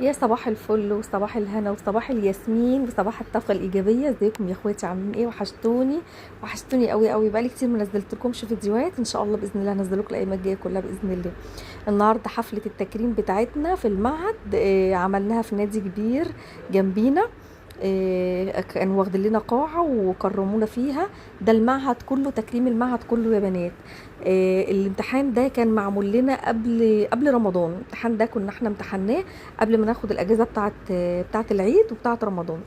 يا صباح الفل وصباح الهنا وصباح الياسمين وصباح الطاقة الإيجابية. ازيكم يا اخواتي؟ عاملين ايه؟ وحشتوني وحشتوني قوي قوي. بقالي كتير ما نزلتلكمش فيديوهات، ان شاء الله باذن الله هنزلكم الايام الجايه كلها باذن الله. النهارده حفلة التكريم بتاعتنا في المعهد، عملناها في نادي كبير جنبينا. كانوا واخدين لنا قاعة وكرمونا فيها. ده المعهد كله، تكريم المعهد كله يا بنات. الامتحان ده كان معمول لنا قبل رمضان. الامتحان ده كنا احنا امتحناه قبل ما ناخد الاجازة بتاعت العيد وبتاعت رمضان.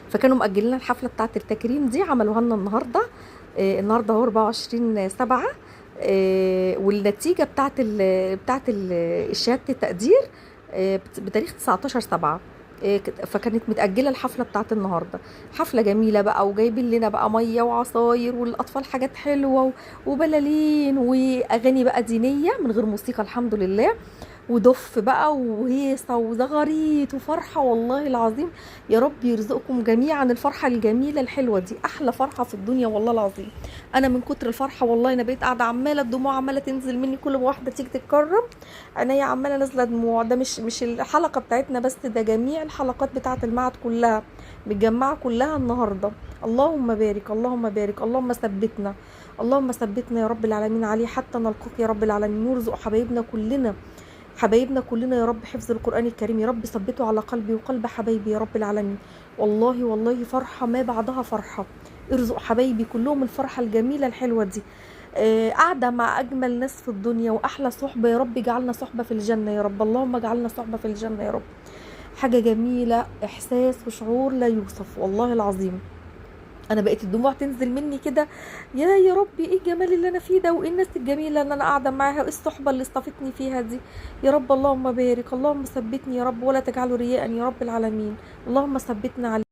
فكانوا مأجلين لنا الحفلة بتاعت التكريم دي، عملوها لنا النهاردة. النهاردة هو 24/7. والنتيجة بتاعت شهادة التقدير بتاريخ 19/7. فكانت متأجلة الحفلة بتاعت النهاردة. حفلة جميلة بقى، وجايبين لنا بقى مية وعصاير والأطفال حاجات حلوة وبلالين وأغاني بقى دينية من غير موسيقى الحمد لله. ودف بقى وهيصة وزغاريت وفرحة، والله العظيم. يا رب يرزقكم جميعا الفرحة الجميلة الحلوة دي، أحلى فرحة في الدنيا والله العظيم. أنا من كتر الفرحة والله أنا بقيت قاعدة عمالة الدموع عمالة تنزل مني، كل ما واحدة تيجي تتكرم عينيا عمالة نازلة دموع. ده مش الحلقة بتاعتنا بس، ده جميع الحلقات بتاعة المعهد كلها متجمعة كلها النهاردة. اللهم بارك اللهم بارك، اللهم ثبتنا، اللهم ثبتنا يا رب العالمين عليه حتى نلقاك يا رب العالمين. وارزق حبايبنا كلنا، حبايبنا كلنا يا رب حفظ القرآن الكريم، يا رب ثبته على قلبي وقلب حبايبي يا رب العالمين. والله والله فرحة ما بعدها فرحة. ارزق حبايبي كلهم الفرحة الجميلة الحلوة دي. قاعدة مع أجمل ناس في الدنيا وأحلى صحبة، يا رب اجعلنا صحبة في الجنة يا رب، اللهم اجعلنا صحبة في الجنة يا رب. حاجة جميلة، إحساس وشعور لا يوصف والله العظيم. انا بقيت الدموع تنزل مني كده. يا ربي ايه الجمال اللي انا فيه ده، وايه الناس الجميله اللي انا قاعده معاها، وايه الصحبه اللي اصطفتني فيها دي. يا رب اللهم بارك، اللهم ثبتني يا رب ولا تجعله رياء يا رب العالمين. اللهم ثبتنا عليه.